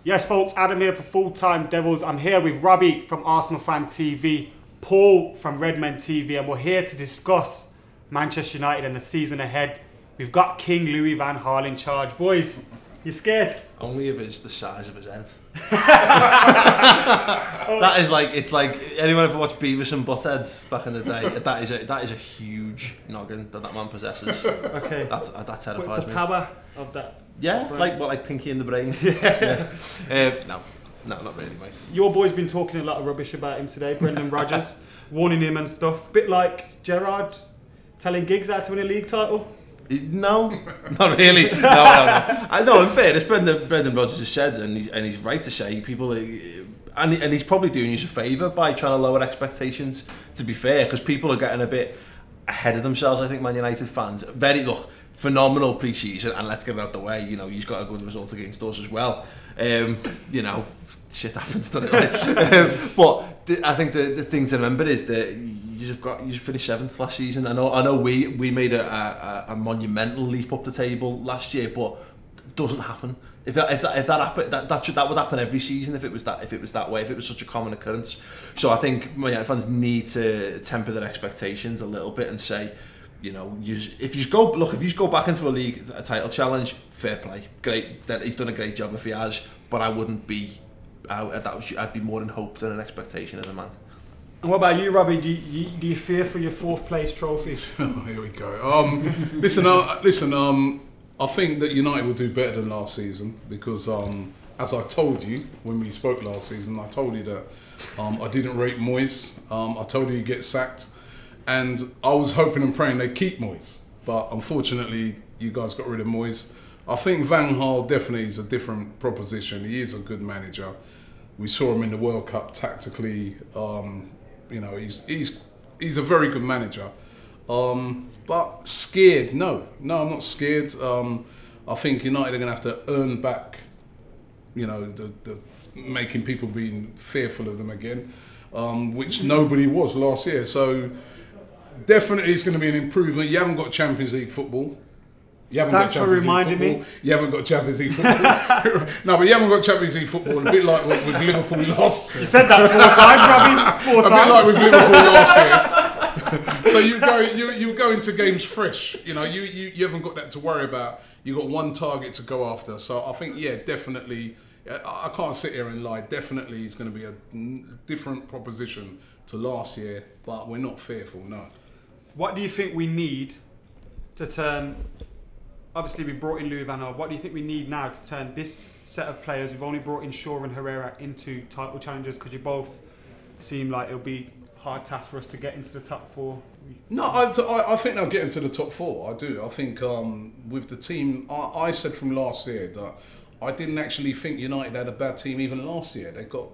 Yes, folks, Adam here for Full Time Devils. I'm here with Robbie from ArsenalFanTV, Paul from RedmenTV, and we're here to discuss Manchester United and the season ahead. We've got King Louis van Gaal in charge. Boys, you scared? Only if it's the size of his head. That is like, it's like, anyone ever watched Beavis and Butthead back in the day? That is a huge noggin that man possesses. Okay. That terrifies but the me. power of that. Yeah, like Pinky in the brain. Yeah. No, not really, mate. Your boy's been talking a lot of rubbish about him today, Brendan Rodgers, warning him and stuff. Bit like Gerrard telling Giggs how to win a league title. No, not really. No. I know. In fairness, Brendan Rodgers has said, and he's right to say, people, and he's probably doing you a favour by trying to lower expectations. To be fair, because people are getting a bit ahead of themselves. I think Man United fans, phenomenal pre-season, and let's get it out the way. You know, he's got a good result against us as well. You know, shit happens, doesn't it? But I think the thing to remember is that you just finished 7th last season. I know we made a monumental leap up the table last year, but it doesn't happen. If that happened, that would happen every season if it was that way, if it was such a common occurrence. So I think Man United fans need to temper their expectations a little bit and say, you know, if you go back into a title challenge, fair play, great. That he's done a great job if he has, but I wouldn't be. I'd be more in hope than an expectation as a man. And what about you, Robbie? Do you fear for your 4th place trophy? Here we go. Listen. I think that United will do better than last season because, as I told you when we spoke last season, I told you that I didn't rate Moyes. I told you he'd get sacked, and I was hoping and praying they'd keep Moyes. But unfortunately, you guys got rid of Moyes. I think Van Gaal definitely is a different proposition. He is a good manager. We saw him in the World Cup tactically. You know, he's a very good manager. But scared? No, I'm not scared. I think United are going to have to earn back, you know, the making people being fearful of them again, which nobody was last year. So definitely it's going to be an improvement. You haven't got Champions League football. Thanks for reminding me. You haven't got Champions League football. No, but you haven't got Champions League football. A bit like with Liverpool last. You said that 4 times, Robbie. 4 times. A bit like with Liverpool last year. So you go into games fresh. You know, you haven't got that to worry about. You got one target to go after. So I think, yeah, definitely. I can't sit here and lie. Definitely, it's going to be a different proposition to last year. But we're not fearful. No. What do you think we need to turn? Obviously, we brought in Louis van Gaal. What do you think we need now to turn this set of players? We've only brought in Shaw and Herrera into title challengers because you both seem like it'll be hard task for us to get into the top 4. No, I think they'll get into the top 4. I do. I think with the team, I said from last year that I didn't actually think United had a bad team even last year. They got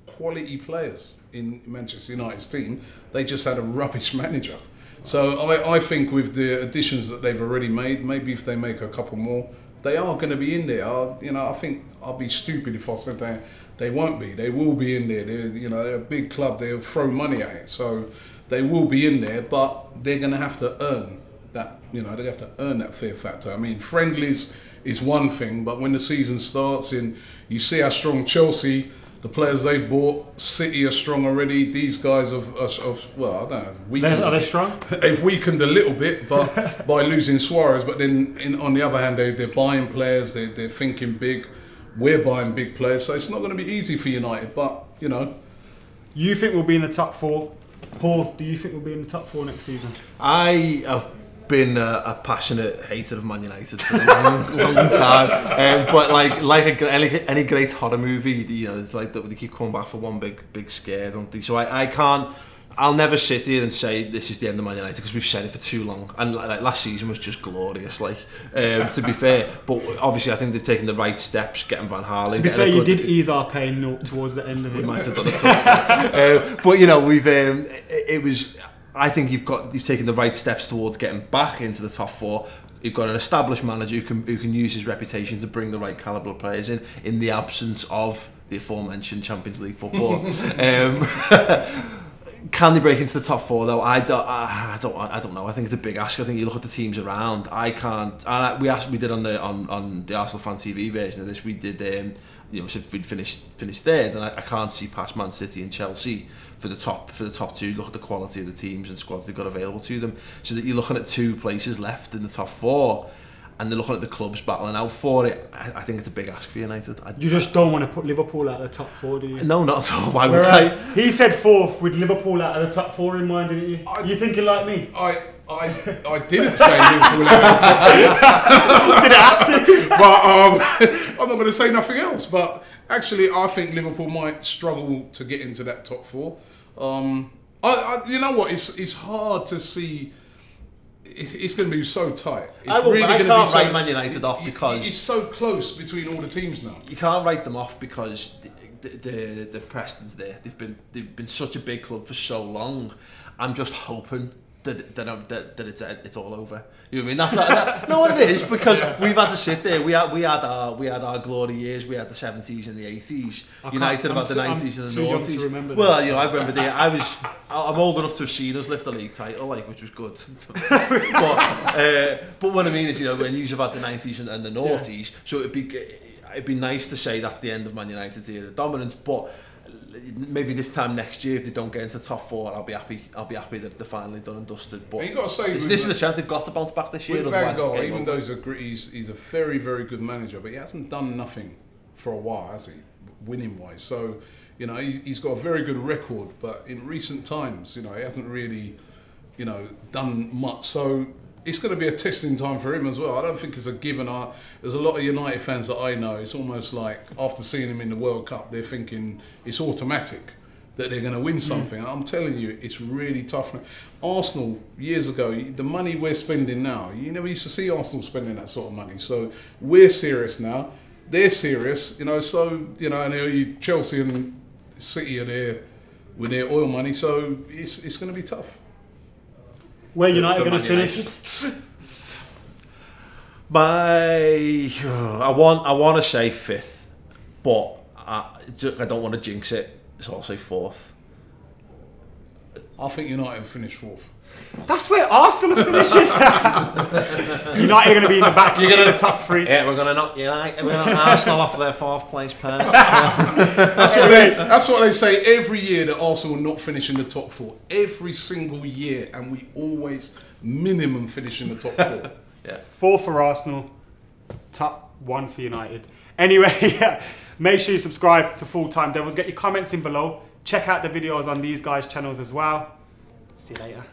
quality players in Manchester United's team. They just had a rubbish manager. So I think with the additions that they've already made, maybe if they make a couple more, they are going to be in there. You know, I think I'll be stupid if I said they won't be. They will be in there. They're a big club. They'll throw money at it, so they will be in there. But they're going to have to earn that. You know, they have to earn that fear factor. I mean, friendlies is one thing, but when the season starts and you see how strong Chelsea. The players they've bought, City are strong already. These guys have well, I don't know. Are they strong? They've weakened a little bit, but by losing Suarez. But then, on the other hand, they're buying players. They're thinking big. We're buying big players, so it's not going to be easy for United. But you know, you think we'll be in the top 4? Paul, do you think we'll be in the top 4 next season? I have been a passionate hater of Man United for a long time, but like any great horror movie, you know, it's like that they keep coming back for one big scare, don't they? So I can't. I'll never sit here and say this is the end of Man United because we've said it for too long. And like last season was just glorious, to be fair. But obviously, I think they've taken the right steps, getting Van Gaal in. To be fair, you did ease our pain towards the end of it. We might have done a touch. But you know, we've it was. I think you've taken the right steps towards getting back into the top 4. You've got an established manager who can use his reputation to bring the right calibre of players in the absence of the aforementioned Champions League football. Can they break into the top 4 though? I don't know. I think it's a big ask. I think you look at the teams around. I can't. We did on the ArsenalFanTV version of this. We did so we'd finished third, and I can't see past Man City and Chelsea for the top 2. Look at the quality of the teams and squads they've got available to them. So that you're looking at 2 places left in the top 4. And they're looking at the clubs battling out for it. I think it's a big ask for United. You just don't want to put Liverpool out of the top 4, do you? No, not at all. Why would I? He said 4th with Liverpool out of the top 4 in mind, didn't you? You thinking like me? I didn't say Liverpool out of the top 4. Did it have to? But I'm not going to say nothing else. But actually, I think Liverpool might struggle to get into that top 4. You know what? It's hard to see. It's going to be so tight. I can't write Man United off because it's so close between all the teams now. You can't write them off because the Preston's there. They've been such a big club for so long. I'm just hoping that it's all over. You know what I mean? No, what it is, because we've had to sit there. We had our glory years. We had the 70s and the 80s. United about the 90s and the noughties. Well, you know, I remember I'm old enough to have seen us lift a league title, which was good. but what I mean is, you know, when you've had the 90s and the noughties, so it'd be nice to say that's the end of Man United's era of dominance, but maybe this time next year, if they don't get into the top 4, I'll be happy that they're finally done and dusted. But you got to say, this is the chance they've got to bounce back this year. With Van Gaal, even though he's a very, very good manager, but he hasn't done nothing for a while, has he? Winning wise, so you know he's got a very good record, but in recent times, you know, he hasn't really, you know, done much. So it's going to be a testing time for him as well. I don't think it's a given. There's a lot of United fans that I know, it's almost like after seeing him in the World Cup, they're thinking it's automatic that they're going to win something. I'm telling you, it's really tough. Arsenal, years ago, the money we're spending now, you never used to see Arsenal spending that sort of money. So we're serious now. They're serious, you know, so, you know, and Chelsea and City are there with their oil money, so it's going to be tough. Where United going to finish? I want to say 5th, but I don't want to jinx it, so I'll say 4th. I think United finish 4th. That's where Arsenal are finishing. United are going to be in the back. You're going to the top 3. Yeah, we're going to knock Arsenal off their 4th place pair. That's what they say every year, that Arsenal will not finish in the top 4. Every single year, and we always minimum finish in the top 4. Yeah. 4 for Arsenal, top 1 for United. Anyway, make sure you subscribe to Full Time Devils. Get your comments in below. Check out the videos on these guys' channels as well. See you later.